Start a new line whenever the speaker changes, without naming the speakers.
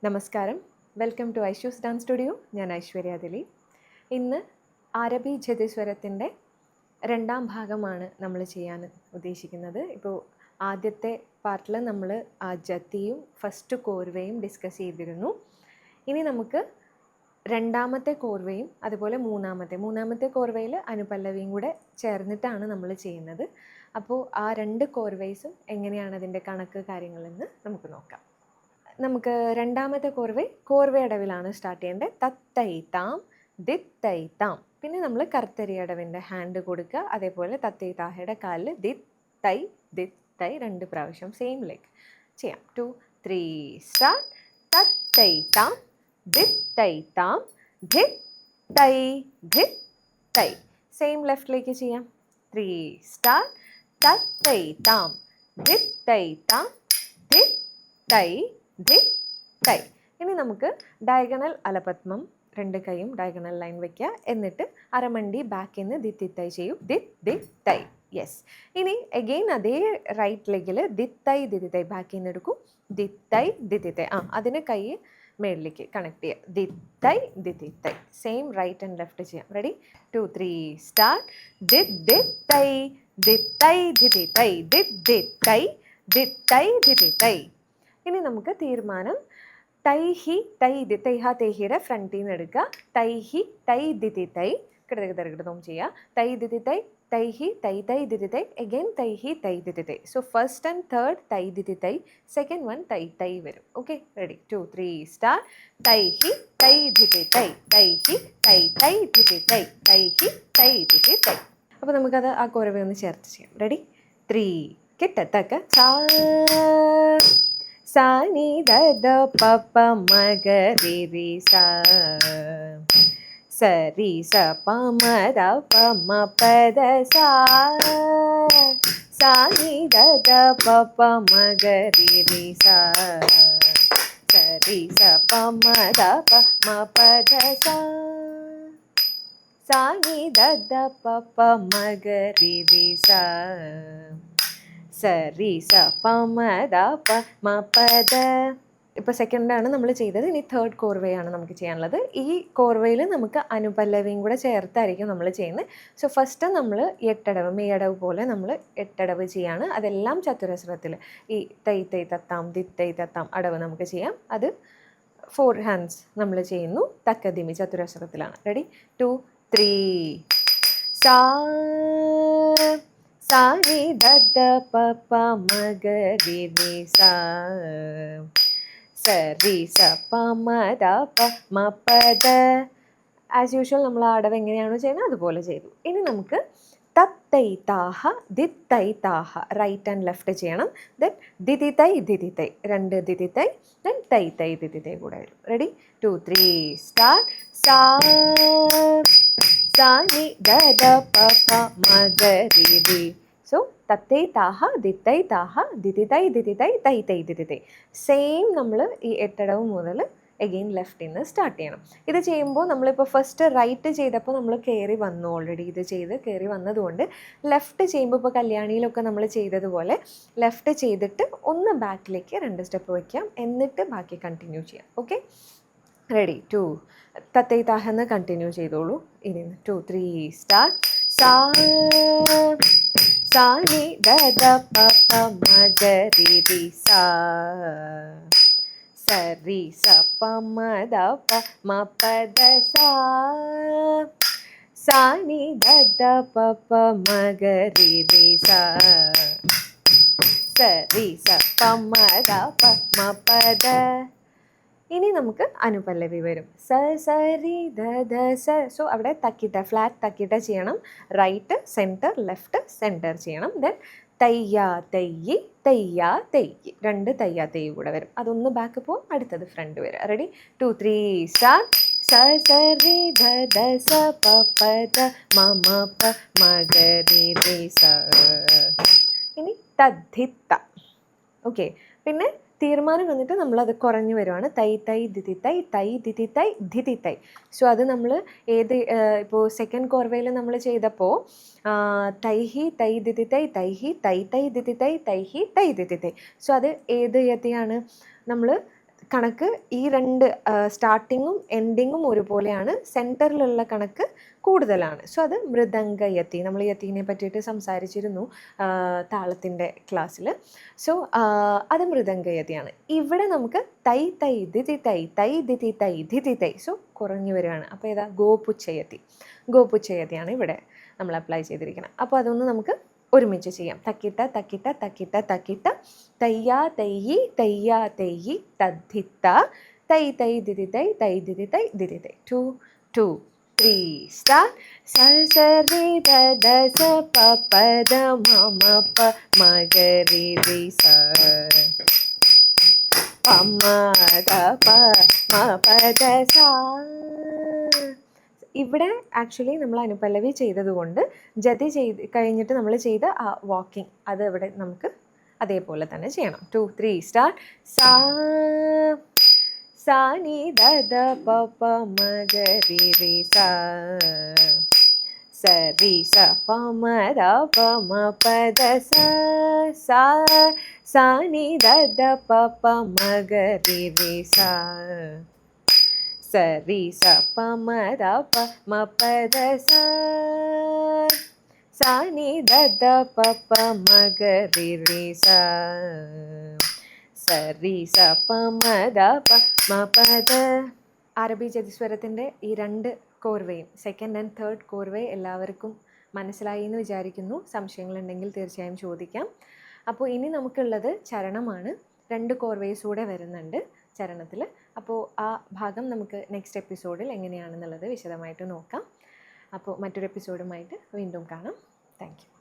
നമസ്കാരം, welcome to ഐഷ്യൂസ് dance studio. ഞാൻ ഐശ്വര്യ ദിലീപ്. ഇന്ന് ആരബി ജതിസ്വരത്തിൻ്റെ രണ്ടാം ഭാഗമാണ് നമ്മൾ ചെയ്യാൻ ഉദ്ദേശിക്കുന്നത്. ഇപ്പോൾ ആദ്യത്തെ പാർട്ടിൽ നമ്മൾ ആ ജതിയും ഫസ്റ്റ് കോർവയും ഡിസ്കസ് ചെയ്തിരുന്നു. ഇനി നമുക്ക് രണ്ടാമത്തെ കോർവയും അതുപോലെ മൂന്നാമത്തെ കോർവയിൽ അനുപല്ലവിയും കൂടെ ചേർന്നിട്ടാണ് നമ്മൾ ചെയ്യുന്നത്. അപ്പോൾ ആ രണ്ട് കോർവൈസും എങ്ങനെയാണ് അതിൻ്റെ കണക്ക് കാര്യങ്ങളെന്ന് നമുക്ക് നോക്കാം. നമുക്ക് രണ്ടാമത്തെ കോർവ അടവിലാണ് സ്റ്റാർട്ട് ചെയ്യേണ്ടത്. തത്തൈ താം ദിത്തൈ താം. പിന്നെ നമ്മൾ കർത്തരി അടവിൻ്റെ ഹാൻഡ് കൊടുക്കുക. അതേപോലെ തത്തൈ താഹയുടെ കാലിൽ ദിത്തൈ ദിത്തൈ 2 പ്രാവശ്യം സെയിം ലെഗ് ചെയ്യാം. 2, 3 സ്റ്റാർട്ട്. തത്തൈ താം ദിത്തൈ താം ധിത്തൈ ധിത്തൈ. സെയിം ലെഫ്റ്റിലേക്ക് ചെയ്യാം. 3 സ്റ്റാർട്ട്. തത്തൈ താം ധിത്തൈ താം ധിത്തൈ ധിത്തൈ. ഇനി നമുക്ക് ഡയഗണൽ അലപത്മം 2 കൈയും ഡയഗണൽ ലൈൻ വയ്ക്കുക. എന്നിട്ട് അരമണ്ടി ബാക്കിൽ നിന്ന് ദിത്തിത്തൈ ചെയ്യൂ. ദിത്തൈ. യെസ്. ഇനി അഗെയിൻ അതേ റൈറ്റ് ലെഗിൽ ദിത്തൈ ദിത്തിത്തൈ ബാക്കിൽ നിന്ന് എടുക്കും. ദിത്തൈ ദിത്തിത്തൈ. അതിന് കൈ മേളിലേക്ക് കണക്ട് ചെയ്യുക. ദിത്തൈ ദിത്തിത്തൈ. സെയിം റൈറ്റ് ആൻഡ് ലെഫ്റ്റ് ചെയ്യാം. റെഡി? 2, 3 സ്റ്റാർട്ട്. ദിത്തൈ ദിത്തൈ ദിത്തിത്തൈ ദിത്തൈ ദിത്തൈ ദിത്തിത്തൈ. ഇനി നമുക്ക് തീരുമാനം തൈഹി തൈ തൈഹ തൈഹിയുടെ ഫ്രണ്ടിൽ നിന്ന് എടുക്കുക. തൈഹി തൈ ദിതി തൈ കിടതം ചെയ്യുക. തൈ ദിതി തൈ തൈഹി തൈ തൈ ദിതി തൈ അഗൈൻ തൈഹി തൈ ദിതി തൈ. സോ ഫസ്റ്റ് ആൻഡ് തേർഡ് തൈ ദിതി തൈ, സെക്കൻഡ് വൺ തൈ തൈ വരും. Okay, ready? 2, 3 സ്റ്റാർട്ട്. തൈഹി തൈ ദിതി തൈ തൈഹി തൈ തൈ ദിതി തൈ തൈഹി തൈ ദിതി തൈ. അപ്പോൾ നമുക്കത് ആ കോരവ ഒന്ന് ചേർത്ത് ചെയ്യാം. റെഡി? 3 കിട്ടത്തക്ക സാ സാ നി ദ ദ പ പ മ ഗ രി രി സാ സ രി സ പ മ ദ പ മ പ ദ സാ സാ നി ദ ദ പ പ മ ഗ രി രി സാ സ രി സ പ മ ദ പ മ പ ദ സാ സാ നി ദ ദ പ പ മ ഗ രി രി സാ സരി സ പ മ ദ പ മ പ ദ. ഇപ്പോൾ സെക്കൻഡാണ് നമ്മൾ ചെയ്തത്. ഇനി തേർഡ് കോർവയാണ് നമുക്ക് ചെയ്യാനുള്ളത്. ഈ കോർവയിൽ നമുക്ക് അനുപല്ലവിയും കൂടെ ചേർത്തായിരിക്കും നമ്മൾ ചെയ്യുന്നത്. സോ ഫസ്റ്റ് നമ്മൾ 8 അടവ് മെയ്യടവ് പോലെ നമ്മൾ 8 അടവ് ചെയ്യാണ്. അതെല്ലാം ചതുരസ്രത്തിൽ ഈ തൈ തൈ തത്താം ദിത്തൈ തത്താം അടവ് നമുക്ക് ചെയ്യാം. അത് 4 ഹാൻഡ്സ് നമ്മൾ ചെയ്യുന്നു. തക്കദിമി ചതുരസ്രത്തിലാണ്. റെഡി? 2, 3 സാ സാ നി ദ ദ പ പ മ ഗ രി രി സാ സ രി സ പ മ ദ പ മ പ ദ. ആസ് യൂഷ്വൽ നമ്മൾ ആ അടവ് എങ്ങനെയാണോ ചെയ്യുന്നത് അതുപോലെ ചെയ്തു. ഇനി നമുക്ക് തത്തൈ താഹ ദിത്തൈ താഹ റൈറ്റ് ആൻഡ് ലെഫ്റ്റ് ചെയ്യണം. ദെൻ ദിതിതൈ ദിതിതൈ 2 ദിതിതൈ ദെൻ തൈ തൈ ദിതിതൈ കൂടെ വരും. റെഡി? 2, 3 സ്റ്റാർട്ട്. സാ സാ നി ദ ദ പ പ മ ഗ രി രി. സോ തത്തൈ താഹ ദിത്തൈ താഹ ദിതിതൈ ദിതിതൈ തൈ തൈ ദിതിതൈ. സെയിം നമ്മൾ ഈ 8 അടവ് മുതൽ അഗെയിൻ ലെഫ്റ്റിൽ നിന്ന് സ്റ്റാർട്ട് ചെയ്യണം. ഇത് ചെയ്യുമ്പോൾ നമ്മളിപ്പോൾ ഫസ്റ്റ് റൈറ്റ് ചെയ്തപ്പോൾ നമ്മൾ കയറി വന്നു. ഓൾറെഡി ഇത് ചെയ്ത് കയറി വന്നതുകൊണ്ട് ലെഫ്റ്റ് ചെയ്യുമ്പോൾ ഇപ്പോൾ കല്യാണിയിലൊക്കെ നമ്മൾ ചെയ്തതുപോലെ ലെഫ്റ്റ് ചെയ്തിട്ട് ഒന്ന് ബാക്കിലേക്ക് 2 സ്റ്റെപ്പ് വയ്ക്കാം. എന്നിട്ട് ബാക്കി കണ്ടിന്യൂ ചെയ്യാം. Okay, ready? 2 തത്തൈ താഹെന്ന് കണ്ടിന്യൂ ചെയ്തോളൂ. ഇനി 2, 3 സ്റ്റാർട്ട്. സാ സാ നി ദ ദ പ പ മ ഗ രി രി സാ സ രി സ പ മ ദ പ മ പ ദ സാ സാ നി ദ ദ പ പ മ ഗ രി രി സാ സ രി സ പ മ ദ പ മ പ ദ. ഇനി നമുക്ക് അനുപല്ലവി വരും. സ സ രി ദ ദ സ. സോ അവിടെ തക്കിട്ട ഫ്ലാറ്റ് തക്കിട്ട ചെയ്യണം. റൈറ്റ് സെൻറ്റർ ലെഫ്റ്റ് സെൻറ്റർ ചെയ്യണം. ദെൻ തയ്യാ തയ്യി തയ്യാ തെയ്യ് 2 തയ്യാ തെയ്യ് കൂടെ വരും. അതൊന്ന് ബാക്ക് പോകും, അടുത്തത് ഫ്രണ്ട് വരും. റെഡി? 2, 3 സ്റ്റാർട്ട്. സ സ രി ദ ദ സ പ പ ദ മ മ പ മ ഗ രി രി സ. ഇനി തദ്ധിത്ത. ഓക്കെ, പിന്നെ തീരുമാനം വന്നിട്ട് നമ്മളത് കുറഞ്ഞു വരുവാണ്. തൈ തൈ ദിതി തൈ തൈ ദിതി തൈ ധിതി തൈ. സോ അത് നമ്മൾ ഇപ്പോൾ സെക്കൻഡ് കോർവയിൽ നമ്മൾ ചെയ്തപ്പോൾ തൈഹി തൈ ദിതി തൈ തൈഹി തൈ തൈ ദിതി തൈ തൈഹി തൈ ദിതി തൈ. സോ അത് ഏത് യതിയാണ്? നമ്മൾ കണക്ക് ഈ രണ്ട് സ്റ്റാർട്ടിങ്ങും എൻഡിങ്ങും ഒരുപോലെയാണ്. സെൻറ്ററിലുള്ള കണക്ക് കൂടുതലാണ്. സോ അത് മൃദംഗയതി. നമ്മൾ യതിനെ പറ്റിയിട്ട് സംസാരിച്ചിരുന്നു താളത്തിൻ്റെ ക്ലാസ്സിൽ. സോ അത് മൃദംഗയതിയാണ്. ഇവിടെ നമുക്ക് തൈ തൈ ദിതി തൈ തൈ ദിതി തൈ ദിതി തൈ. സോ കുറഞ്ഞു വരികയാണ്. അപ്പോൾ ഏതാ? ഗോപുച്ഛയതി. ഗോപുച്ഛയതിയാണ് ഇവിടെ നമ്മൾ അപ്ലൈ ചെയ്തിരിക്കുന്നത്. അപ്പോൾ അതൊന്ന് നമുക്ക് ഒരുമിച്ച് ചെയ്യാം. തക്കിട്ട തക്കിട്ട തക്കിട്ട തക്കിട്ട തയ്യാ തെയ്യി തയ്യാ തെയ്യി തദ്ധിത്ത തൈ തൈ ദിതി തൈ തൈ ദിതി തൈ ദിതി തൈ. 2 2 3 സ്റ്റാർട്ട്. സ സ രി ധ ധ സ പ പ ധ മ മ പ മ ഗ രി രി സ പ മ ധ പ മ പ ധ സ. ഇവിടെ ആക്ച്വലി നമ്മൾ അനുപല്ലവി ചെയ്തതുകൊണ്ട് ജതി ചെയ്ത് കഴിഞ്ഞിട്ട് നമ്മൾ ചെയ്ത ആ വാക്കിംഗ് അത് ഇവിടെ നമുക്ക് അതേപോലെ തന്നെ ചെയ്യണം. 2 3 സ്റ്റാർട്ട്. സാ സാ നി ധ ധ പ പ മ ഗ രി രി സ സ രി സ പ മ ധ പ മ പ ധ സ സാ സാ നി ധ ധ പ പ മ ഗ രി രി സ സ രി സ പ മ ധ പ മ പ ധ സ സാ നി ധ ധ പ പ മ ഗ രി രി സ സ രി സ പ മ ധ പ മ പ ധ. ആരബി ജതിസ്വരത്തിൻ്റെ ഈ രണ്ട് കോർവയും സെക്കൻഡ് ആൻഡ് തേർഡ് കോർവേ എല്ലാവർക്കും മനസ്സിലായി എന്ന് വിചാരിക്കുന്നു. സംശയങ്ങളുണ്ടെങ്കിൽ തീർച്ചയായും ചോദിക്കാം. അപ്പോൾ ഇനി നമുക്കുള്ളത് ചരണമാണ്. 2 കോർവേസ് കൂടെ വരുന്നുണ്ട് ചരണത്തിൽ. അപ്പോൾ ആ ഭാഗം നമുക്ക് നെക്സ്റ്റ് എപ്പിസോഡിൽ എങ്ങനെയാണെന്നുള്ളത് വിശദമായിട്ട് നോക്കാം. അപ്പോൾ മറ്റൊരു എപ്പിസോഡുമായിട്ട് വീണ്ടും കാണാം. Thank you.